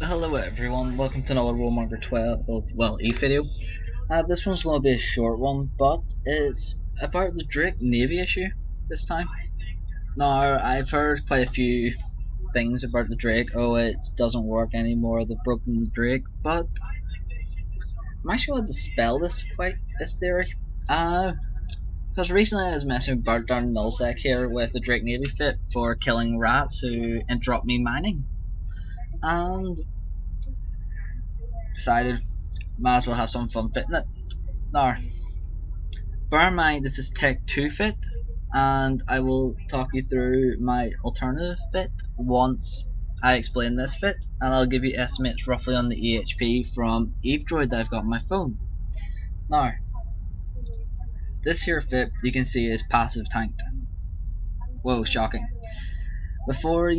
Hello everyone, welcome to another Warmonger 12, Eve video. This one's going to be a short one, but it's about the Drake Navy issue this time. Now, I've heard quite a few things about the Drake. Oh, it doesn't work anymore, they've broken the Drake, but I'm actually going to dispel this theory. Because recently I was messing about down nullsec here with the Drake Navy fit for killing rats who interrupt me mining. And decided might as well have some fun fitting it. Now, bear in mind this is Tech 2 fit, and I will talk you through my alternative fit once I explain this fit, and I'll give you estimates roughly on the EHP from EveDroid that I've got on my phone. Now, this here fit you can see is passive tanked. Whoa, shocking. Before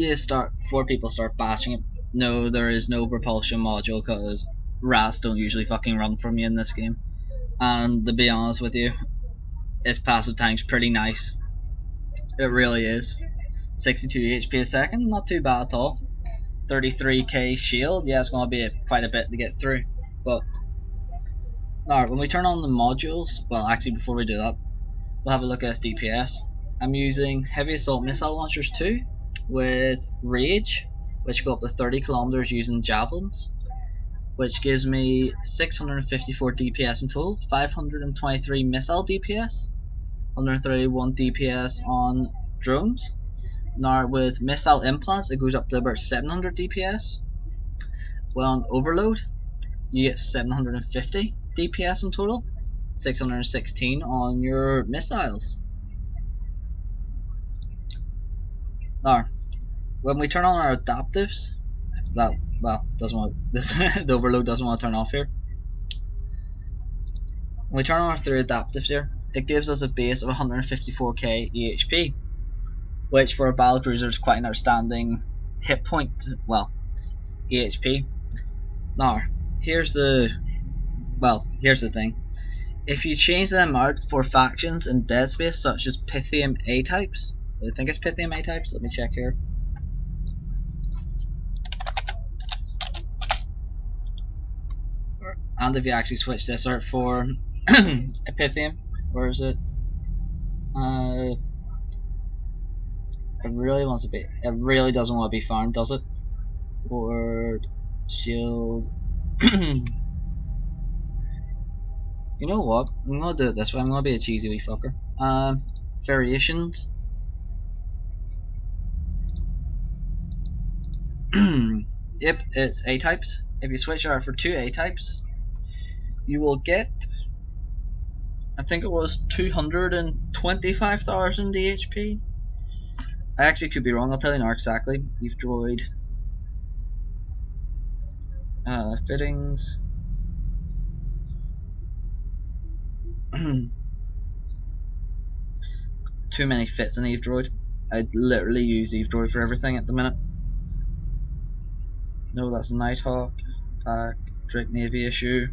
people start bashing it, no, there is no propulsion module because rats don't usually fucking run from you in this game. And to be honest with you, its passive tank's pretty nice. It really is. 62 HP a second, not too bad at all. 33k shield, yeah, it's going to be quite a bit to get through. But now, when we turn on the modules, well, actually before we do that, we'll have a look at its DPS. I'm using heavy assault missile launchers 2 with Rage, which go up to 30 kilometers using javelins, which gives me 654 DPS in total, 523 missile DPS, 131 DPS on drones. Now with missile implants it goes up to about 700 DPS. Well, on overload you get 750 DPS in total, 616 on your missiles. Now, when we turn on our adaptives, the overload doesn't want to turn off here. When we turn on our 3 adaptives here, it gives us a base of 154k EHP, which for a battle cruiser is quite an outstanding hit point, well, EHP. Now, here's the thing. If you change them out for factions in dead space such as Pithium A types, I think it's Pithium A types, let me check here. And if you actually switch this out for a Pithium, where is it? It really doesn't want to be farmed, does it? Ward, shield. You know what? I'm gonna do it this way. I'm gonna be a cheesy wee fucker. Variations. Yep, it's A types. If you switch out for 2 A types, you will get, I think it was 225,000 DHP. I actually could be wrong, I'll tell you now exactly. EveDroid fittings. Too many fits in EveDroid. I literally use EveDroid for everything at the minute. No, that's a Nidhoggur pack, Drake Navy issue.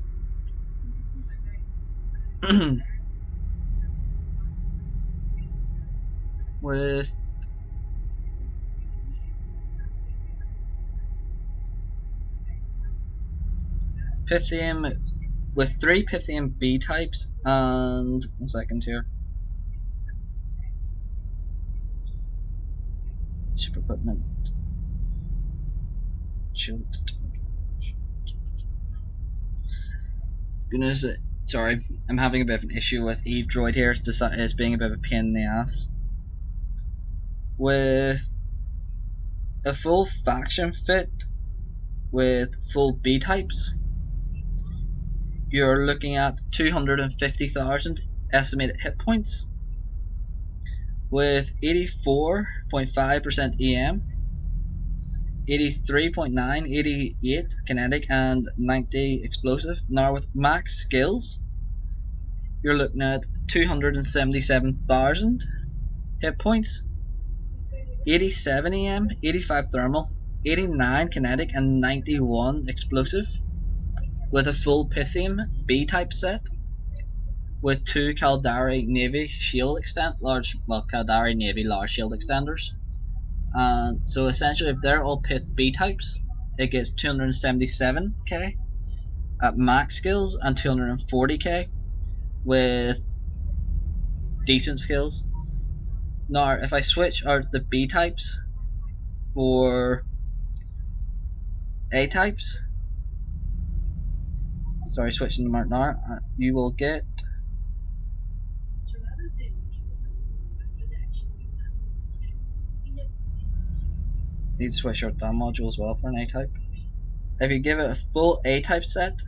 With Pithium, with 3 Pithium B types and 1 second here. Ship equipment. Goodness, sorry, I'm having a bit of an issue with EveDroid here. It's being a bit of a pain in the ass. With a full faction fit with full B types, you're looking at 250,000 estimated hit points, with 84.5% EM, 83.9, 88 kinetic, and 90 explosive. Now with max skills, you're looking at 277,000 hit points, 87 EM, 85 thermal, 89 kinetic, and 91 explosive, with a full Pithium B type set, with 2 Caldari Navy shield Caldari Navy large shield extenders. So essentially, if they're all Pith B types, it gets 277k at max skills and 240k with decent skills. Now if I switch out the B types for A types, sorry, switching them out now, you will get need to switch out that module as well for an A type. If you give it a full A type set,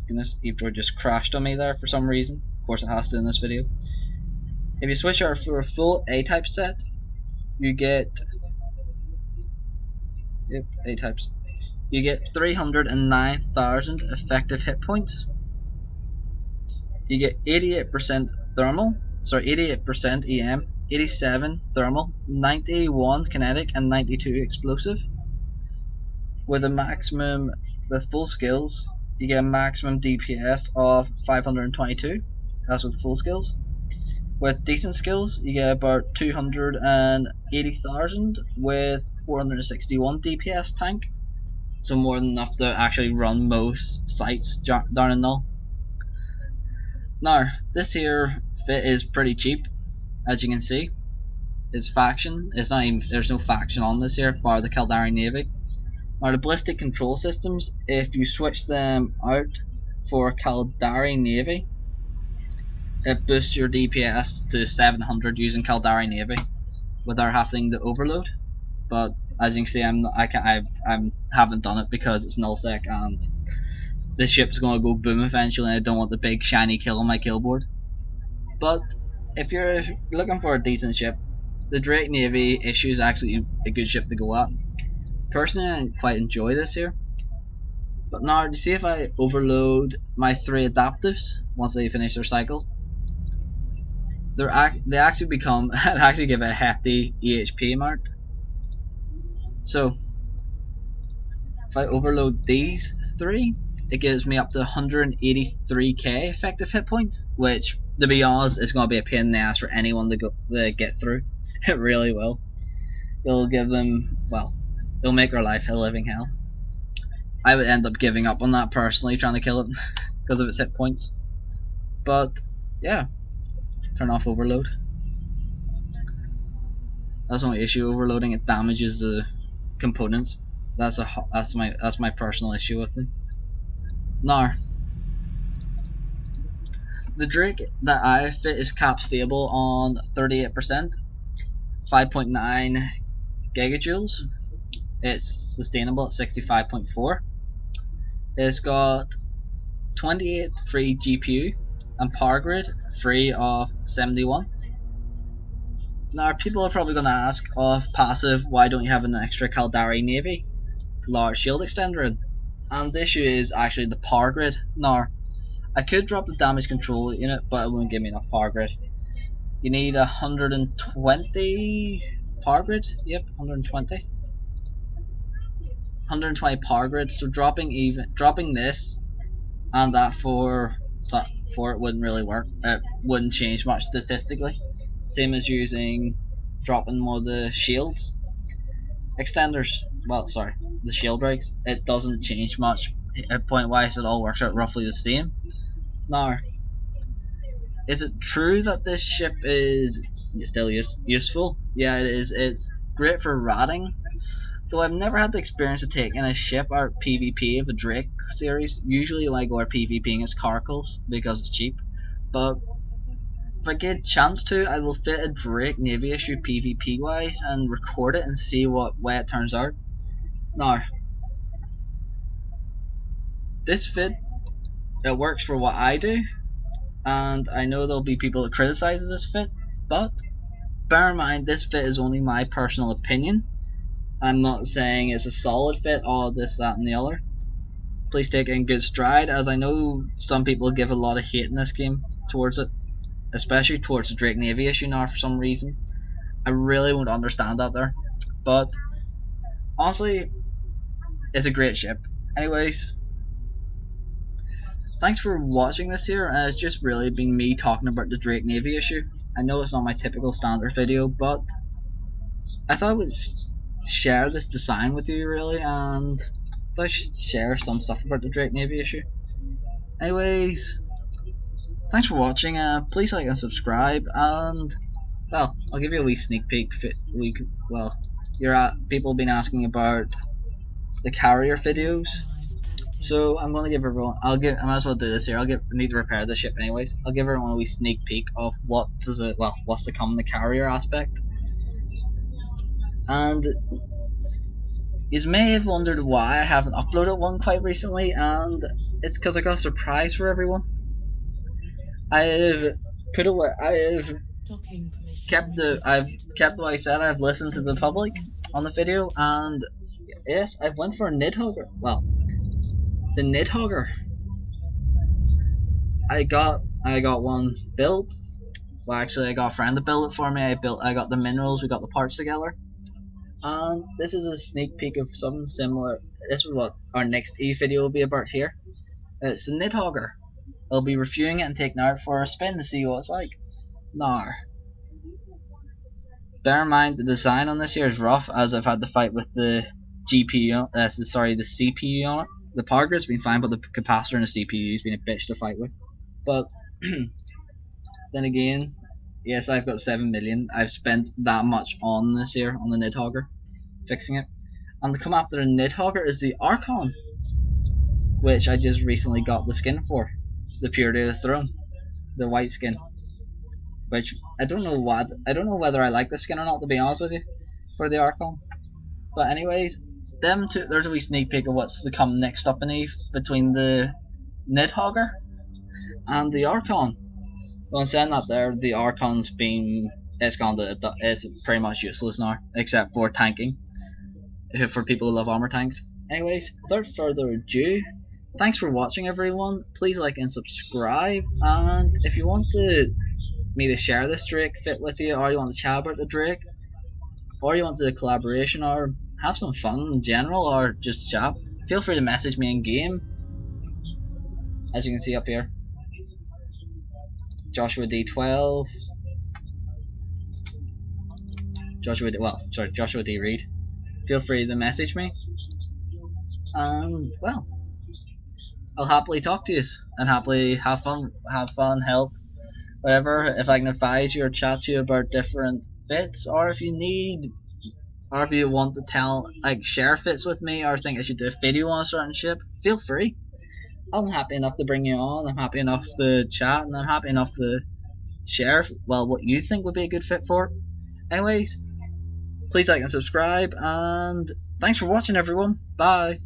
goodness, Evedroid just crashed on me there for some reason. Of course it has to in this video. If you switch out for a full A type set, you get A types. You get 309,000 effective hit points. You get 88% thermal, sorry, 88% EM, 87 thermal, 91 kinetic, and 92 explosive. With a maximum, with full skills, you get a maximum DPS of 522. That's with full skills. With decent skills, you get about 280,000 with 461 DPS tank. So more than enough to actually run most sites down in null. Now, this here fit is pretty cheap, as you can see. It's faction. It's not even, there's no faction on this here, bar the Caldari Navy. Now the ballistic control systems, if you switch them out for Caldari Navy, it boosts your DPS to 700 using Caldari Navy without having to overload. But as you can see, I haven't done it because it's nullsec and this ship's gonna go boom eventually. And I don't want the big shiny kill on my kill board. But if you're looking for a decent ship, the Drake Navy issue is actually a good ship to go at. Personally, I quite enjoy this here. But now, you see if I overload my 3 adaptives once they finish their cycle, they actually become actually give a hefty EHP amount. So if I overload these 3, it gives me up to 183k effective hit points, which to be honest is going to be a pain in the ass for anyone to get through. It really will. It'll give them, well, it'll make their life a living hell. I would end up giving up on that personally, trying to kill it because of its hit points. But yeah, turn off overload. That's the only issue. Overloading, it damages the components. That's my personal issue with them. Now, the Drake that I fit is cap stable on 38%, 5.9 gigajoules. It's sustainable at 65.4. It's got 28 free GPU and power grid free of 71. Now people are probably going to ask, off passive, why don't you have an extra Caldari Navy large shield extender in? And the issue is actually the power grid. Now I could drop the damage control unit, but it won't give me enough power grid. You need 120 power grid. Yep, 120 power grid. So dropping this and that for it wouldn't really work. It wouldn't change much statistically. Same as dropping more of the shields extenders. Well, sorry, the shield breaks. It doesn't change much point wise. It all works out roughly the same. Now, is it true that this ship is still useful? Yeah, it is. It's great for ratting. Though I've never had the experience of taking a ship out PvP of a Drake series. Usually I go out PvPing as Carcels because it's cheap. But if I get a chance to, I will fit a Drake Navy issue PvP wise and record it and see what way it turns out. Now, this fit, it works for what I do, and I know there'll be people that criticize this fit, but bear in mind this fit is only my personal opinion. I'm not saying it's a solid fit, all this, that and the other. Please take it in good stride, as I know some people give a lot of hate in this game towards it, especially towards the Drake Navy issue now for some reason. I really won't understand that there, but honestly, it's a great ship. Anyways, thanks for watching this here, and it's just really been me talking about the Drake Navy issue. I know it's not my typical standard video, but I thought it would share this design with you really, and I should share some stuff about the Drake Navy issue. Anyways, thanks for watching. Please like and subscribe, and well, I'll give you a wee sneak peek. Well, people have been asking about the carrier videos, so I'm going to give everyone. I might as well do this here. I need to repair the ship anyways. I'll give everyone a wee sneak peek of what's to come in the carrier aspect. And you may have wondered why I haven't uploaded one quite recently, and it's because I got a surprise for everyone. I've kept what I said. I've listened to the public on the video, and yes, I've went for a Nidhoggur. Well, the Nidhoggur. I got one built. Well, actually, I got a friend to build it for me. I got the minerals. We got the parts together. And this is a sneak peek of something similar. This is what our next video will be about here. It's a Nidhoggur. I'll be reviewing it and taking it out for a spin to see what it's like. Now, bear in mind the design on this here is rough, as I've had to fight with the GPU, the CPU on it. The power grid's been fine, but the capacitor and the CPU has been a bitch to fight with. But then again, yes, I've got 7 million. I've spent that much on this here, on the Nidhoggur, fixing it. And to come after the Nidhoggur is the Archon, which I just recently got the skin for, the Purity of the Throne, the white skin. Which I don't know whether I like the skin or not, to be honest with you, for the Archon. But anyways, them two. There's a wee sneak peek of what's to come next up in Eve between the Nidhoggur and the Archon. Well, in saying that, the Archon's it's pretty much useless now, except for tanking, for people who love armor tanks. Anyways, without further ado, thanks for watching everyone. Please like and subscribe, and if you want me to share this Drake fit with you, or you want to chat about the Drake, or you want a collaboration, or have some fun in general, or just chat, feel free to message me in game. As you can see up here, Joshua D12, Joshua D Reed. Feel free to message me, and well, I'll happily talk to you and happily have fun, help, whatever. If I can advise you or chat to you about different fits, or if you want to share fits with me, or think I should do a video on a certain ship, feel free. I'm happy enough to bring you on. I'm happy enough to chat, and I'm happy enough to share what you think would be a good fit for it. Anyways, please like and subscribe, and thanks for watching everyone. Bye.